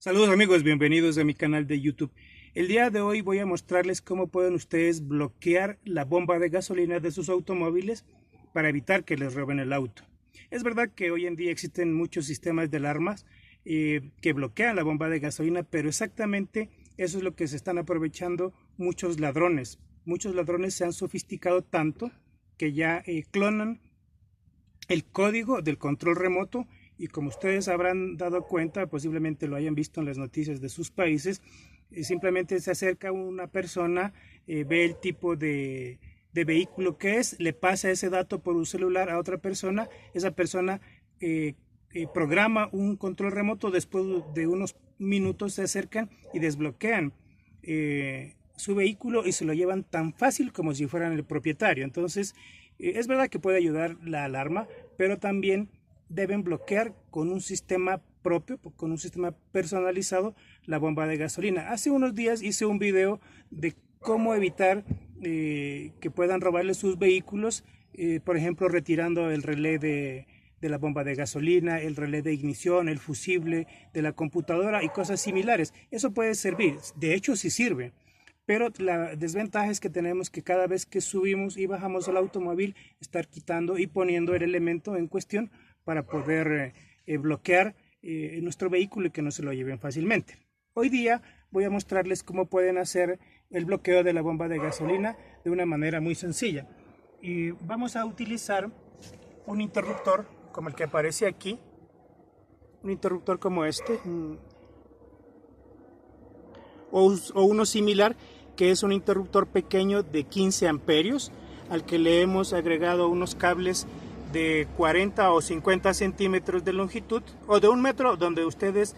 Saludos amigos, bienvenidos a mi canal de YouTube. El día de hoy voy a mostrarles cómo pueden ustedes bloquear la bomba de gasolina de sus automóviles para evitar que les roben el auto. Es verdad que hoy en día existen muchos sistemas de alarmas que bloquean la bomba de gasolina, pero exactamente eso es lo que se están aprovechando muchos ladrones. Muchos ladrones se han sofisticado tanto que ya clonan el código del control remoto y como ustedes habrán dado cuenta, posiblemente lo hayan visto en las noticias de sus países, simplemente se acerca una persona, ve el tipo de vehículo que es, le pasa ese dato por un celular a otra persona, esa persona programa un control remoto, después de unos minutos se acercan y desbloquean su vehículo y se lo llevan tan fácil como si fueran el propietario. Entonces, es verdad que puede ayudar la alarma, pero también deben bloquear con un sistema propio, con un sistema personalizado, la bomba de gasolina. Hace unos días hice un video de cómo evitar que puedan robarle sus vehículos, por ejemplo, retirando el relé de la bomba de gasolina, el relé de ignición, el fusible de la computadora y cosas similares. Eso puede servir, de hecho sí sirve. Pero la desventaja es que tenemos que cada vez que subimos y bajamos el automóvil, estar quitando y poniendo el elemento en cuestión para poder bloquear nuestro vehículo y que no se lo lleven fácilmente. Hoy día voy a mostrarles cómo pueden hacer el bloqueo de la bomba de gasolina de una manera muy sencilla. Y vamos a utilizar un interruptor como el que aparece aquí, un interruptor como este, o uno similar, que es un interruptor pequeño de 15 amperios al que le hemos agregado unos cables de 40 o 50 centímetros de longitud o de 1 metro, donde ustedes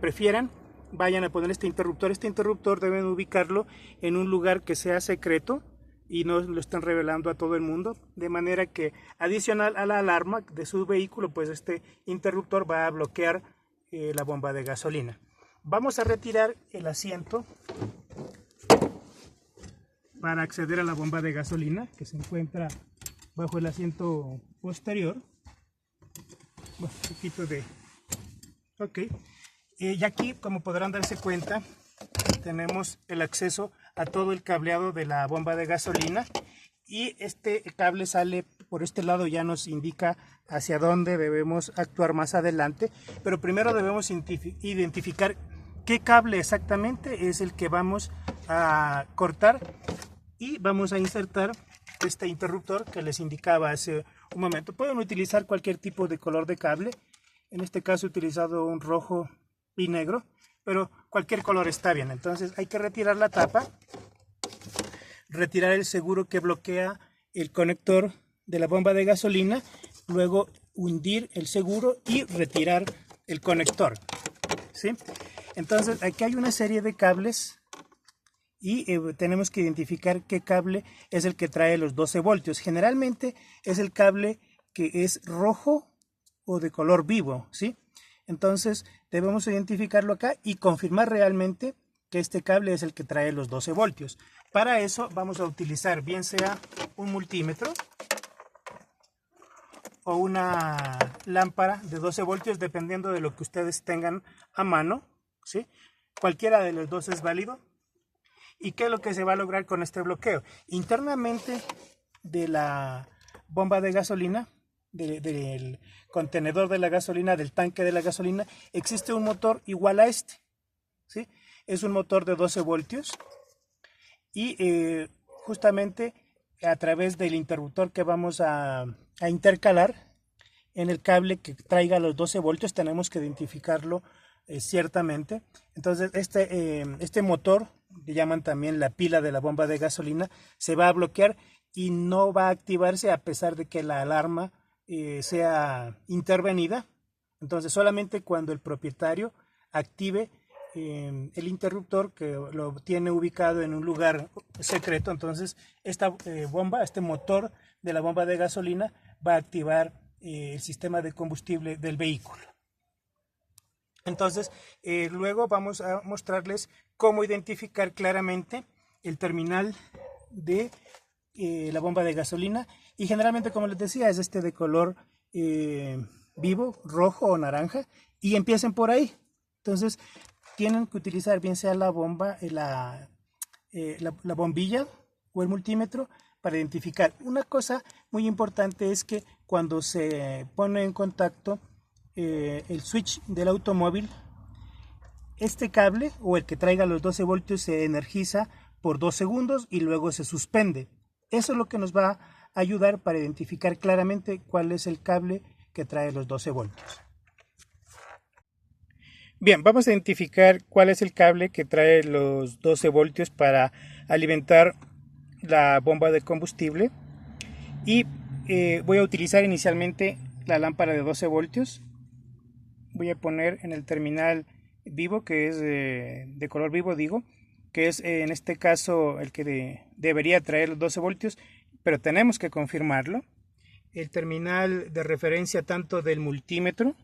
prefieran. Vayan a poner este interruptor. Este interruptor deben ubicarlo en un lugar que sea secreto y no lo estén revelando a todo el mundo, de manera que adicional a la alarma de su vehículo, pues este interruptor va a bloquear la bomba de gasolina. Vamos a retirar el asiento para acceder a la bomba de gasolina, que se encuentra bajo el asiento posterior. Bueno, un poquito de... Ok. Y aquí, como podrán darse cuenta, tenemos el acceso a todo el cableado de la bomba de gasolina. Y este cable sale por este lado, ya nos indica hacia dónde debemos actuar más adelante. Pero primero debemos identificar qué cable exactamente es el que vamos a cortar. Y vamos a insertar este interruptor que les indicaba hace un momento. Pueden utilizar cualquier tipo de color de cable. En este caso he utilizado un rojo y negro, pero cualquier color está bien. Entonces hay que retirar la tapa, retirar el seguro que bloquea el conector de la bomba de gasolina, luego hundir el seguro y retirar el conector, ¿sí? Entonces aquí hay una serie de cables y tenemos que identificar qué cable es el que trae los 12 voltios. Generalmente es el cable que es rojo o de color vivo, ¿sí? Entonces debemos identificarlo acá y confirmar realmente que este cable es el que trae los 12 voltios. Para eso vamos a utilizar bien sea un multímetro o una lámpara de 12 voltios, dependiendo de lo que ustedes tengan a mano, ¿sí? Cualquiera de los dos es válido. ¿Y qué es lo que se va a lograr con este bloqueo? Internamente de la bomba de gasolina, del contenedor de la gasolina, del tanque de la gasolina, existe un motor igual a este, ¿sí? Es un motor de 12 voltios y justamente a través del interruptor que vamos a intercalar en el cable que traiga los 12 voltios, tenemos que identificarlo ciertamente. Entonces este motor, le llaman también la pila de la bomba de gasolina, se va a bloquear y no va a activarse a pesar de que la alarma sea intervenida. Entonces solamente cuando el propietario active el interruptor, que lo tiene ubicado en un lugar secreto, entonces esta bomba, este motor de la bomba de gasolina va a activar el sistema de combustible del vehículo. Entonces, luego vamos a mostrarles cómo identificar claramente el terminal de la bomba de gasolina. Y generalmente, como les decía, es este de color vivo, rojo o naranja. Y empiecen por ahí. Entonces tienen que utilizar bien sea la bomba, la bombilla o el multímetro para identificar. Una cosa muy importante es que cuando se pone en contacto el switch del automóvil, este cable o el que traiga los 12 voltios se energiza por 2 segundos y luego se suspende. Eso es lo que nos va a ayudar para identificar claramente cuál es el cable que trae los 12 voltios. Bien, vamos a identificar cuál es el cable que trae los 12 voltios para alimentar la bomba de combustible. Y voy a utilizar inicialmente la lámpara de 12 voltios. Voy a poner en el terminal vivo, que es de color vivo, digo, que es en este caso el que debería traer los 12 voltios, pero tenemos que confirmarlo. El terminal de referencia tanto del multímetro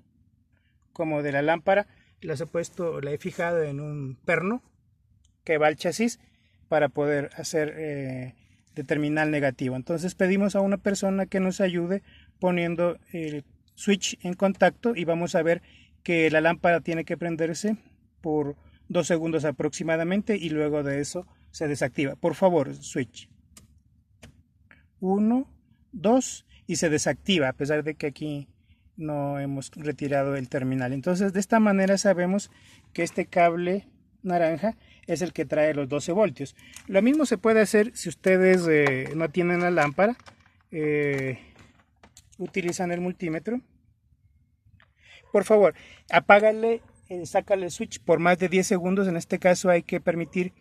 como de la lámpara la he fijado en un perno que va al chasis para poder hacer de terminal negativo. Entonces pedimos a una persona que nos ayude poniendo el switch en contacto y vamos a ver que la lámpara tiene que prenderse por 2 segundos aproximadamente y luego de eso se desactiva. Por favor, switch. 1, 2 y se desactiva a pesar de que aquí no hemos retirado el terminal. Entonces de esta manera sabemos que este cable naranja es el que trae los 12 voltios. Lo mismo se puede hacer si ustedes no tienen la lámpara, utilizan el multímetro. Por favor, apágale, sácale el switch por más de 10 segundos. En este caso hay que permitir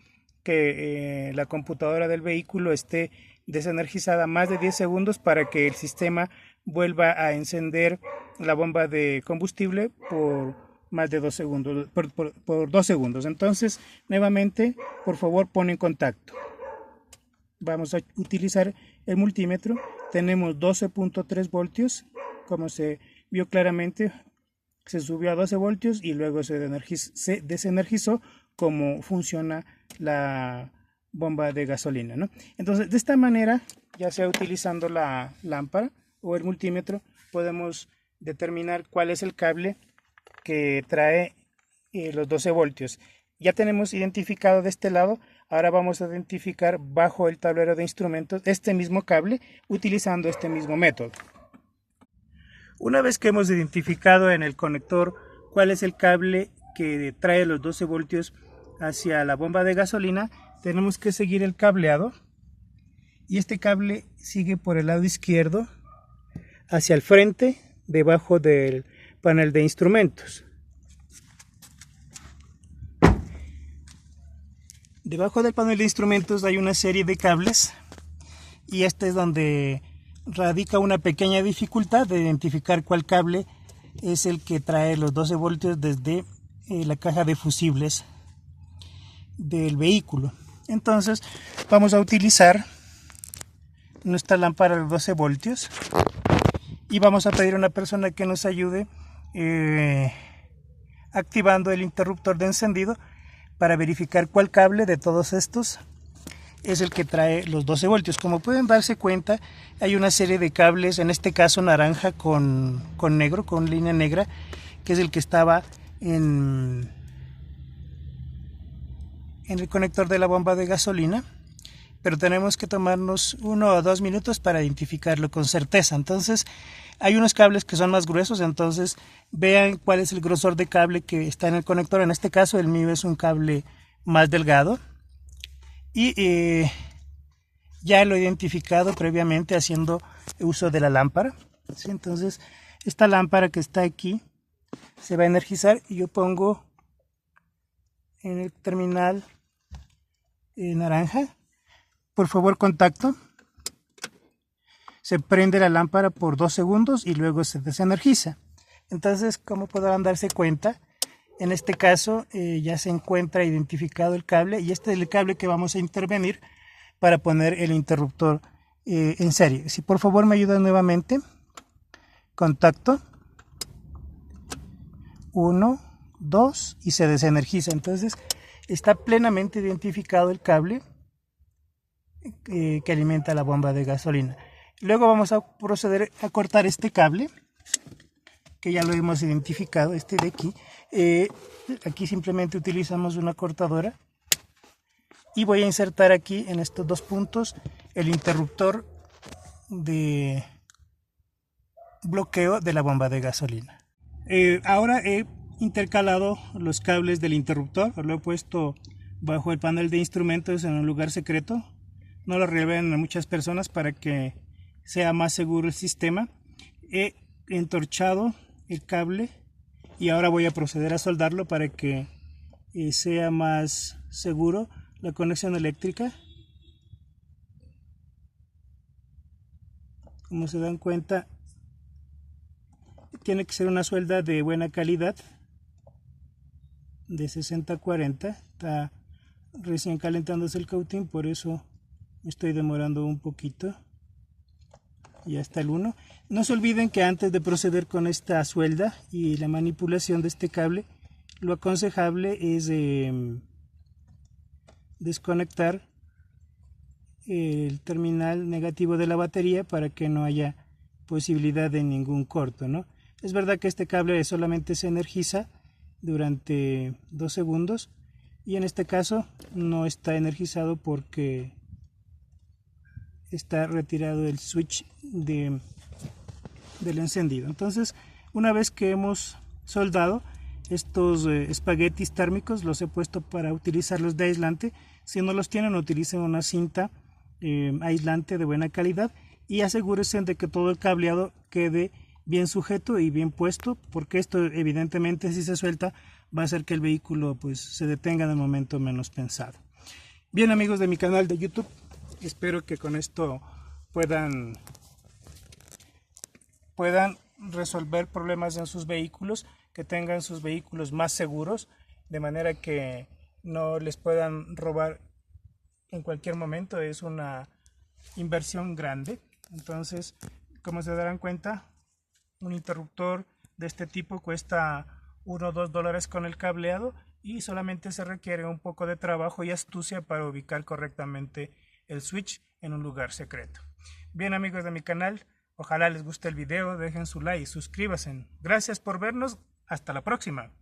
que la computadora del vehículo esté desenergizada más de 10 segundos para que el sistema vuelva a encender la bomba de combustible por más de 2 segundos, por 2 segundos. Entonces, nuevamente, por favor, pon en contacto. Vamos a utilizar el multímetro. Tenemos 12.3 voltios, como se vio claramente. Se subió a 12 voltios y luego se desenergizó como funciona la bomba de gasolina, ¿no? Entonces, de esta manera, ya sea utilizando la lámpara o el multímetro, podemos determinar cuál es el cable que trae los 12 voltios. Ya tenemos identificado de este lado. Ahora vamos a identificar bajo el tablero de instrumentos este mismo cable utilizando este mismo método. Una vez que hemos identificado en el conector cuál es el cable que trae los 12 voltios hacia la bomba de gasolina, tenemos que seguir el cableado y este cable sigue por el lado izquierdo hacia el frente debajo del panel de instrumentos. Debajo del panel de instrumentos hay una serie de cables y este es donde radica una pequeña dificultad de identificar cuál cable es el que trae los 12 voltios desde la caja de fusibles del vehículo. Entonces vamos a utilizar nuestra lámpara de 12 voltios y vamos a pedir a una persona que nos ayude activando el interruptor de encendido para verificar cuál cable de todos estos es el que trae los 12 voltios. Como pueden darse cuenta, hay una serie de cables, en este caso naranja con negro, con línea negra, que es el que estaba en el conector de la bomba de gasolina, pero tenemos que tomarnos 1 o 2 minutos para identificarlo con certeza. Entonces hay unos cables que son más gruesos, entonces vean cuál es el grosor de cable que está en el conector. En este caso el mío es un cable más delgado y ya lo he identificado previamente haciendo uso de la lámpara. ¿Sí? Entonces esta lámpara que está aquí se va a energizar y yo pongo en el terminal naranja, por favor contacto. Se prende la lámpara por 2 segundos y luego se desenergiza. Entonces, como podrán darse cuenta, en este caso ya se encuentra identificado el cable y este es el cable que vamos a intervenir para poner el interruptor en serie. Si por favor me ayudan nuevamente, contacto, 1, 2 y se desenergiza. Entonces está plenamente identificado el cable que alimenta la bomba de gasolina. Luego vamos a proceder a cortar este cable que ya lo hemos identificado, este de aquí. Aquí simplemente utilizamos una cortadora y voy a insertar aquí en estos dos puntos el interruptor de bloqueo de la bomba de gasolina. Ahora he intercalado los cables del interruptor, lo he puesto bajo el panel de instrumentos en un lugar secreto. No lo revelen a muchas personas para que sea más seguro el sistema. He entorchado el cable y ahora voy a proceder a soldarlo para que sea más seguro la conexión eléctrica. Como se dan cuenta, tiene que ser una suelda de buena calidad, de 60-40. Está recién calentándose el cautín, por eso me estoy demorando un poquito. Ya está el 1. No se olviden que antes de proceder con esta suelda y la manipulación de este cable, lo aconsejable es desconectar el terminal negativo de la batería para que no haya posibilidad de ningún corto, ¿no? Es verdad que este cable solamente se energiza durante 2 segundos y en este caso no está energizado porque está retirado el switch del encendido. Entonces, una vez que hemos soldado estos espaguetis térmicos, los he puesto para utilizarlos de aislante. Si no los tienen, utilicen una cinta aislante de buena calidad y asegúrense de que todo el cableado quede bien sujeto y bien puesto, porque esto evidentemente, si se suelta, va a hacer que el vehículo pues se detenga en el momento menos pensado. Bien, amigos de mi canal de YouTube, espero que con esto puedan resolver problemas en sus vehículos, que tengan sus vehículos más seguros, de manera que no les puedan robar en cualquier momento. Es una inversión grande. Entonces, como se darán cuenta, un interruptor de este tipo cuesta $1 o $2 con el cableado y solamente se requiere un poco de trabajo y astucia para ubicar correctamente el switch en un lugar secreto. Bien, amigos de mi canal, ojalá les guste el video, dejen su like y suscríbanse. Gracias por vernos, hasta la próxima.